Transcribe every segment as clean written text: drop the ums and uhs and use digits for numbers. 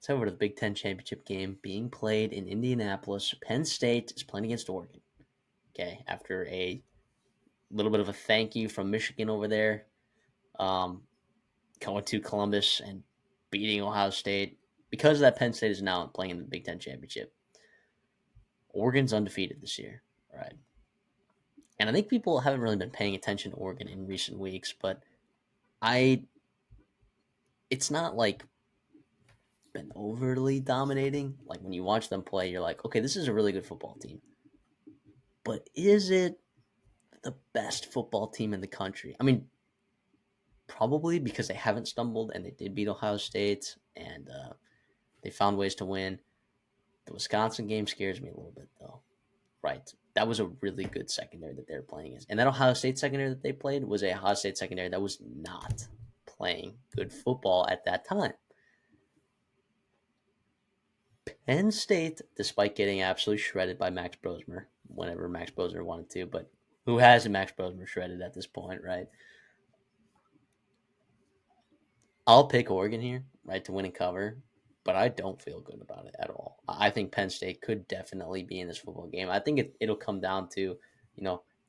Let's over to the Big Ten championship game being played in Indianapolis. Penn State is playing against Oregon. Okay, after a little bit of a thank you from Michigan over there, um, going to Columbus and beating Ohio State. Because of that, Penn State is now playing in the Big Ten championship. Oregon's undefeated this year, right? And I think people haven't really been paying attention to Oregon in recent weeks, but I it's not like been overly dominating. Like when you watch them play, you're like, okay, this is a really good football team. But is it the best football team in the country? I mean, probably because they haven't stumbled and they did beat Ohio State and they found ways to win. The Wisconsin game scares me a little bit, though. Right. That was a really good secondary that they're playing against. And that Ohio State secondary that they played was a Ohio State secondary that was not playing good football at that time. Penn State, despite getting absolutely shredded by Max Brosmer, whenever Max Brosmer wanted to, but who hasn't Max Brosmer shredded at this point, right? I'll pick Oregon here, right, to win and cover, but I don't feel good about it at all. I think Penn State could definitely be in this football game. I think it'll come down to,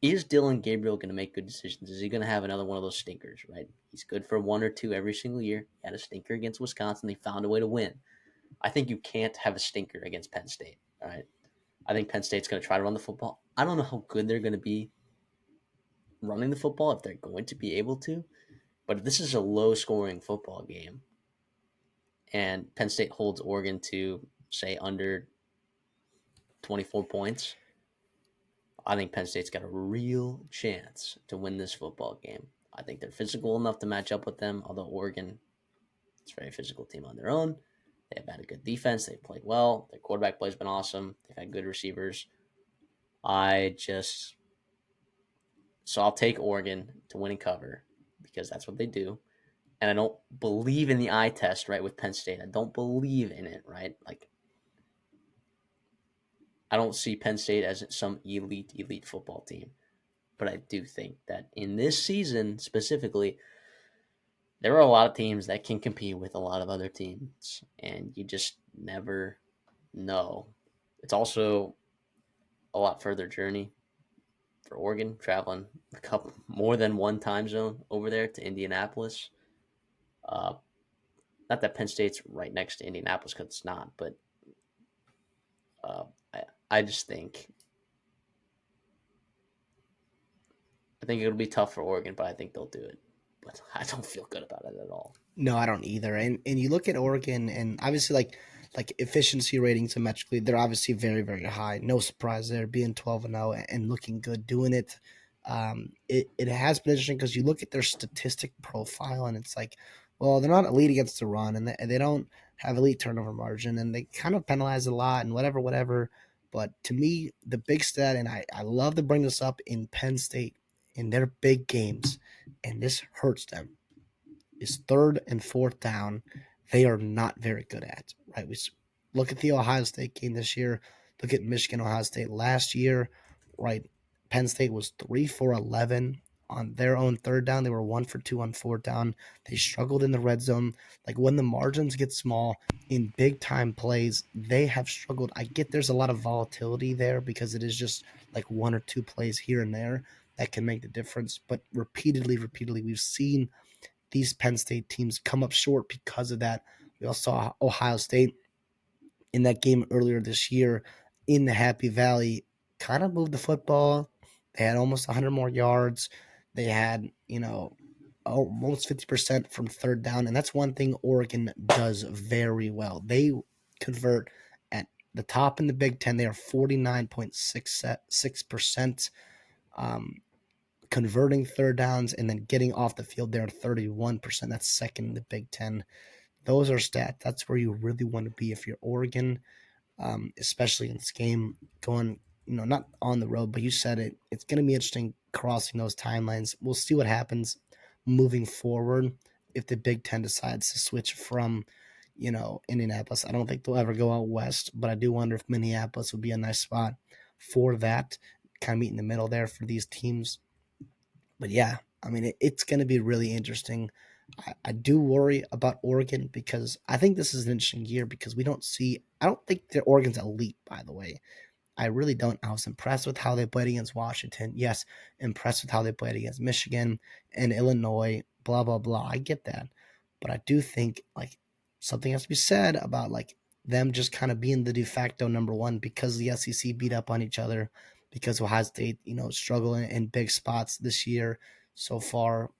is Dylan Gabriel going to make good decisions? Is he going to have another one of those stinkers, right? He's good for one or two every single year. He had a stinker against Wisconsin. They found a way to win. I think you can't have a stinker against Penn State, all right? I think Penn State's going to try to run the football. I don't know how good they're going to be running the football, if they're going to be able to, but this is a low-scoring football game, and Penn State holds Oregon to, say, under 24 points, I think Penn State's got a real chance to win this football game. I think they're physical enough to match up with them, although Oregon is a very physical team on their own. They've had a good defense. They've played well. Their quarterback play has been awesome. They've had good receivers. So I'll take Oregon to win and cover because that's what they do. And I don't believe in the eye test, right, with Penn State. I don't believe in it, right? Like, I don't see Penn State as some elite football team. But I do think that in this season specifically, there are a lot of teams that can compete with a lot of other teams, and you just never know. It's also a lot further journey for Oregon, traveling a couple more than one time zone over there to Indianapolis. Uh, Not that Penn State's right next to Indianapolis, because it's not, but uh, I, I just think it'll be tough for Oregon, but I think they'll do it. But I don't feel good about it at all. No, I don't either. And you look at Oregon, and obviously like efficiency ratings symmetrically, they're obviously very very high. No surprise there, being 12-0 and looking good doing it. It has been interesting because you look at their statistic profile, and it's like, well, they're not elite against the run, and they don't have elite turnover margin, and they kind of penalize a lot and whatever. But to me, the big stat, and I love to bring this up in Penn State in their big games, and this hurts them, is third and fourth down. They are not very good at, right? We look at the Ohio State game this year. Look at Michigan, Ohio State last year, right? Penn State was 3 for 11 on their own third down. They were 1 for 2 on fourth down. They struggled in the red zone. Like when the margins get small in big time plays, they have struggled. I get there's a lot of volatility there because it is just like one or two plays here and there that can make the difference. But repeatedly, we've seen these Penn State teams come up short because of that. We also saw Ohio State in that game earlier this year in the Happy Valley kind of moved the football. They had almost 100 more yards. They had, almost 50% from third down. And that's one thing Oregon does very well. They convert at the top in the Big Ten. They are 49.66%. Converting third downs and then getting off the field there at 31%. That's second in the Big Ten. Those are stats. That's where you really want to be if you're Oregon, especially in this game going, not on the road, but you said it. It's going to be interesting crossing those timelines. We'll see what happens moving forward if the Big Ten decides to switch from, Indianapolis. I don't think they'll ever go out west, but I do wonder if Minneapolis would be a nice spot for that, kind of meet in the middle there for these teams. But yeah, I mean, it's going to be really interesting. I do worry about Oregon because I think this is an interesting year because we don't see. I don't think that Oregon's elite, by the way. I really don't. I was impressed with how they played against Washington. Yes, impressed with how they played against Michigan and Illinois. Blah blah blah. I get that, but I do think like something has to be said about like them just kind of being the de facto number one because the SEC beat up on each other because Ohio State, struggling in big spots this year so far.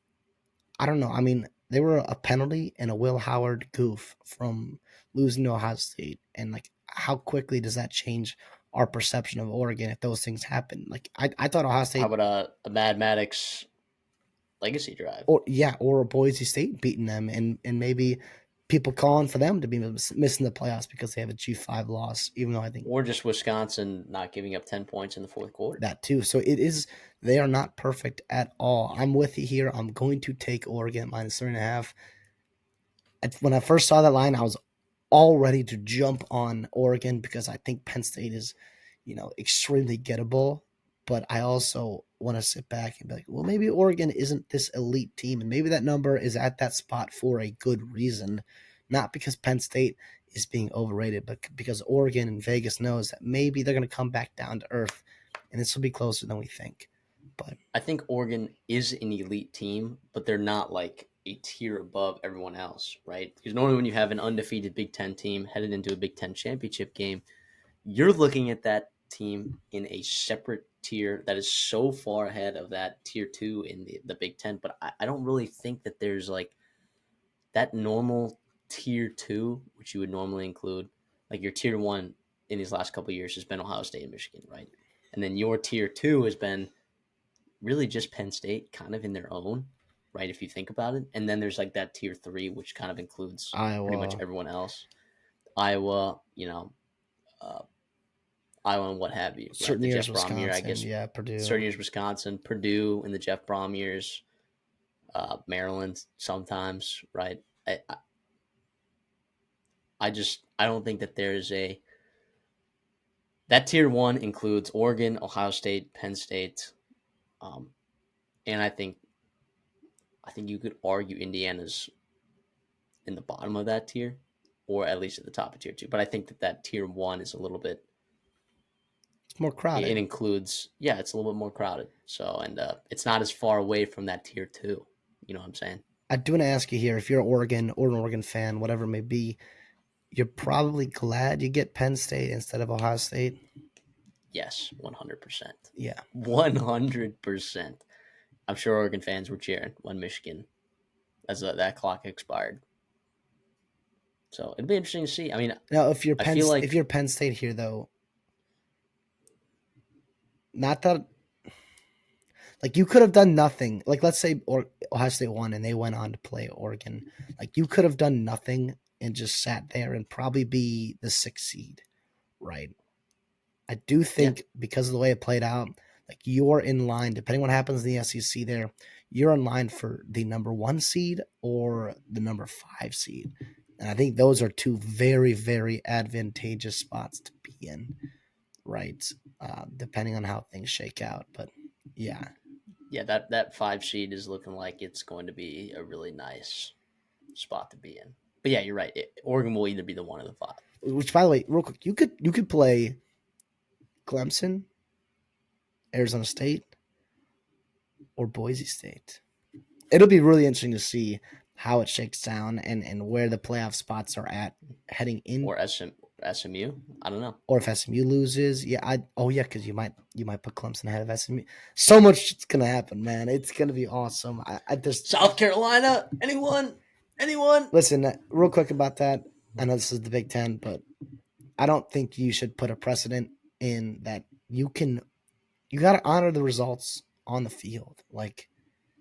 I don't know. I mean, they were a penalty and a Will Howard goof from losing to Ohio State, and like, how quickly does that change our perception of Oregon if those things happen? Like, I thought Ohio How State, about a Mad Maddox legacy drive? or yeah, or Boise State beating them, and maybe people calling for them to be missing the playoffs because they have a G5 loss, even though I think Or just Wisconsin not giving up 10 points in the fourth quarter? that too. So it is. They are not perfect at all. I'm with you here. I'm going to take Oregon minus 3.5. When I first saw that line, I was all ready to jump on Oregon because I think Penn State is, extremely gettable. But I also want to sit back and be like, well, maybe Oregon isn't this elite team, and maybe that number is at that spot for a good reason, not because Penn State is being overrated, but because Oregon and Vegas knows that maybe they're going to come back down to earth, and this will be closer than we think. But I think Oregon is an elite team, but they're not like a tier above everyone else, right? Because normally when you have an undefeated Big Ten team headed into a Big Ten championship game, you're looking at that team in a separate tier that is so far ahead of that tier two in the Big Ten. But I don't really think that there's like that normal tier two, which you would normally include, like your tier one in these last couple of years has been Ohio State and Michigan, right? And then your tier two has been really just Penn State, kind of in their own, right? If you think about it. And then there's like that tier three, which kind of includes pretty much Iowa, everyone else. Iowa, uh, Iowa and what have you, right? certain The years Jeff Brom year, I Wisconsin, guess, yeah, Purdue. certain years Wisconsin, Purdue in the Jeff Brom years, Maryland sometimes, right? I don't think that there's a that tier one includes Oregon, Ohio State, Penn State, um, and I think you could argue Indiana's in the bottom of that tier, or at least at the top of tier two. But I think that tier one is a little bit. It's more It crowded. includes, yeah, it's a little bit more crowded. So and it's not as far away from that tier two. You know what I'm saying? I do want to ask you here if you're Oregon or an Oregon fan, whatever it may be, you're probably glad you get Penn State instead of Ohio State. Yes, 100%. Yeah. 100%. I'm sure Oregon fans were cheering when Michigan as that clock expired. So it'd be interesting to see. I mean, Now, if you're I feel If like you're Penn State here, though, not that like you could have done nothing. Like let's say Ohio State won and they went on to play Oregon. Like you could have done nothing and just sat there and probably be the 6th seed, right? I do yeah, think because of the way it played out, like you're in line, depending what happens in the SEC there, you're in line for the number 1 seed or the number 5 seed. And I think those are two very, very advantageous spots to be in, right? Depending on how things shake out. But yeah, yeah, that five seed is looking like it's going to be a really nice spot to be in. But yeah, you're right. Oregon will either be the one of the five. which by the way, real quick, you could play Clemson, Arizona State, or Boise State. It'll be really interesting to see how it shakes down and where the playoff spots are at heading in, Or SMU. I don't know. or if SMU loses. Yeah, yeah, because you might put Clemson ahead of SMU. So much is gonna happen, man. It's gonna be awesome. I just South Carolina. Anyone? Anyone? listen real quick about that. I know this is the Big Ten, but I don't think you should put a precedent in that you got to honor the results on the field. Like,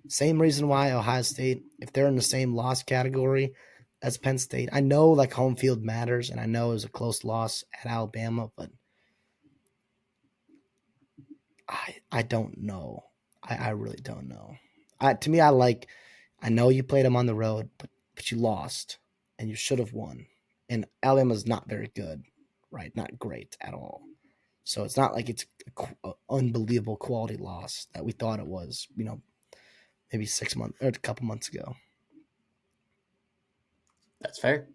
same reason why Ohio State, if they're in the same loss category as Penn State, I know like home field matters, and I know it was a close loss at Alabama, but I don't know. I really don't know. To me, I know you played them on the road, but you lost, and you should have won. And Alabama's not very good, right? Not great at all. So it's not like it's an unbelievable quality loss that we thought it was, maybe 6 months or a couple months ago. That's fair.